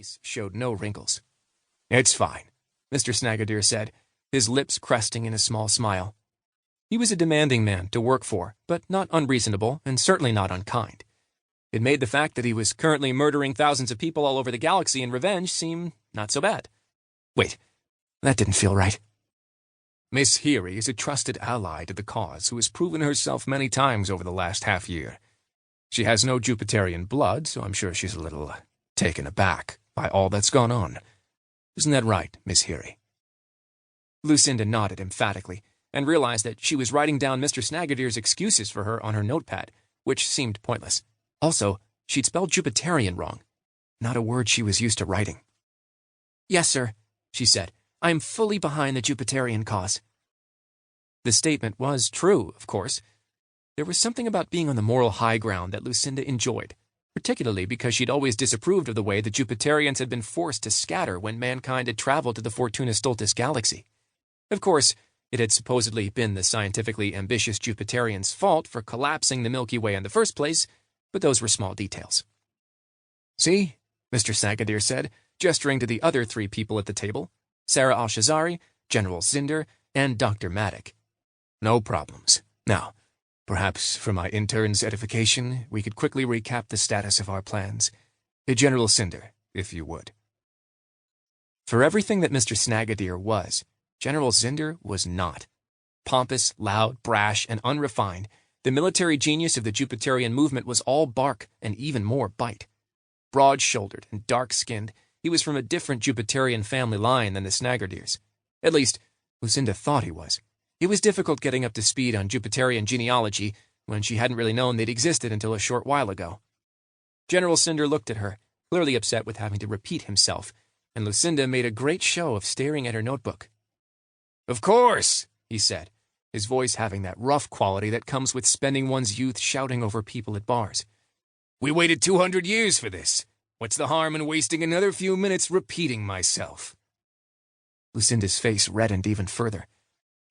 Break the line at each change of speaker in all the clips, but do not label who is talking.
face showed no wrinkles. "It's fine," Mr. Snagadir said, his lips cresting in a small smile. He was a demanding man to work for, but not unreasonable and certainly not unkind. It made the fact that he was currently murdering thousands of people all over the galaxy in revenge seem not so bad. Wait, that didn't feel right. "Miss Heary is a trusted ally to the cause who has proven herself many times over the last half-year. She has no Jupiterian blood, so I'm sure she's a little taken aback by all that's gone on. Isn't that right, Miss Heary?" Lucinda nodded emphatically and realized that she was writing down Mr. Snagadir's excuses for her on her notepad, which seemed pointless. Also, she'd spelled Jupiterian wrong. Not a word she was used to writing. "Yes, sir," she said. "I am fully behind the Jupiterian cause." The statement was true, of course. There was something about being on the moral high ground that Lucinda enjoyed, particularly because she'd always disapproved of the way the Jupiterians had been forced to scatter when mankind had traveled to the Fortuna Stultus galaxy. Of course, it had supposedly been the scientifically ambitious Jupiterians' fault for collapsing the Milky Way in the first place, but those were small details. "See," Mr. Snagadir said, gesturing to the other three people at the table, Sarah Al-Shazari, General Zinder, and Dr. Maddock. "No problems. Now, perhaps for my intern's edification, we could quickly recap the status of our plans. General Zinder, if you would." For everything that Mr. Snagadir was, General Zinder was not. Pompous, loud, brash, and unrefined, the military genius of the Jupiterian movement was all bark and even more bite. Broad-shouldered and dark-skinned, he was from a different Jupiterian family line than the Snagadirs. At least, Lucinda thought he was. It was difficult getting up to speed on Jupiterian genealogy when she hadn't really known they'd existed until a short while ago. General Zinder looked at her, clearly upset with having to repeat himself, and Lucinda made a great show of staring at her notebook. "Of course," he said, his voice having that rough quality that comes with spending one's youth shouting over people at bars. "We waited 200 years for this. What's the harm in wasting another few minutes repeating myself?" Lucinda's face reddened even further.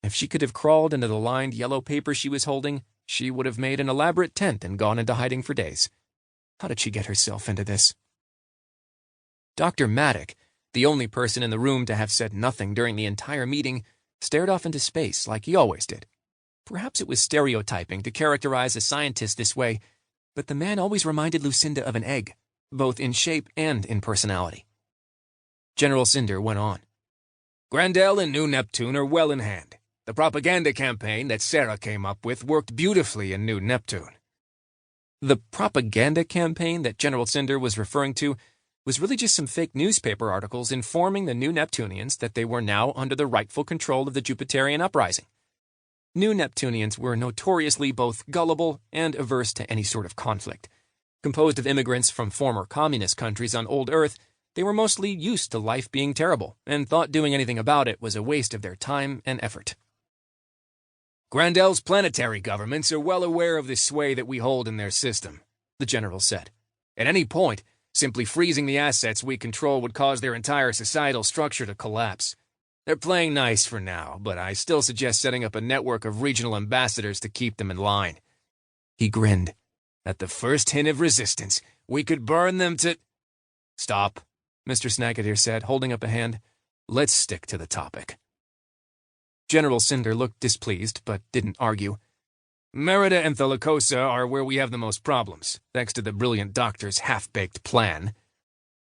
If she could have crawled into the lined yellow paper she was holding, she would have made an elaborate tent and gone into hiding for days. How did she get herself into this? Dr. Maddock, the only person in the room to have said nothing during the entire meeting, stared off into space like he always did. Perhaps it was stereotyping to characterize a scientist this way, but the man always reminded Lucinda of an egg, both in shape and in personality. General Zinder went on. "Grandel and New Neptune are well in hand. The propaganda campaign that Sarah came up with worked beautifully in New Neptune." The propaganda campaign that General Zinder was referring to was really just some fake newspaper articles informing the New Neptunians that they were now under the rightful control of the Jupiterian uprising. New Neptunians were notoriously both gullible and averse to any sort of conflict. Composed of immigrants from former communist countries on old Earth, they were mostly used to life being terrible and thought doing anything about it was a waste of their time and effort. "Grandel's planetary governments are well aware of the sway that we hold in their system," the general said. "At any point, simply freezing the assets we control would cause their entire societal structure to collapse. They're playing nice for now, but I still suggest setting up a network of regional ambassadors to keep them in line." He grinned. "At the first hint of resistance, we could burn them to—" "Stop," Mr. Snagadir said, holding up a hand. "Let's stick to the topic." General Zinder looked displeased, but didn't argue. "Merida and Thelicosa are where we have the most problems, thanks to the brilliant doctor's half-baked plan."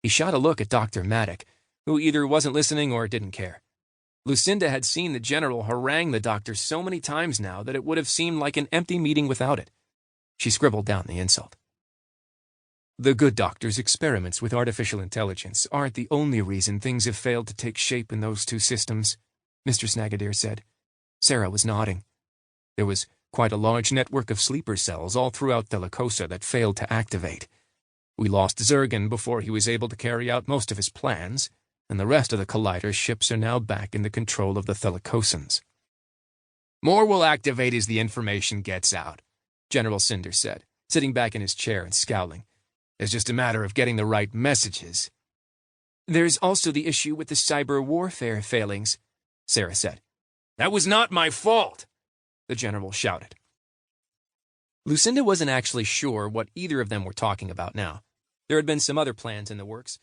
He shot a look at Dr. Maddock, who either wasn't listening or didn't care. Lucinda had seen the general harangue the doctor so many times now that it would have seemed like an empty meeting without it. She scribbled down the insult. "The good doctor's experiments with artificial intelligence aren't the only reason things have failed to take shape in those two systems," Mr. Snagadir said. Sarah was nodding. "There was quite a large network of sleeper cells all throughout Thelicosa that failed to activate. We lost Zurgen before he was able to carry out most of his plans, and the rest of the Collider's ships are now back in the control of the Thelicosans." "More will activate as the information gets out," General Zinder said, sitting back in his chair and scowling. "It's just a matter of getting the right messages." "There's also the issue with the cyber warfare failings," Sarah said. "That was not my fault," the general shouted. Lucinda wasn't actually sure what either of them were talking about now. There had been some other plans in the works,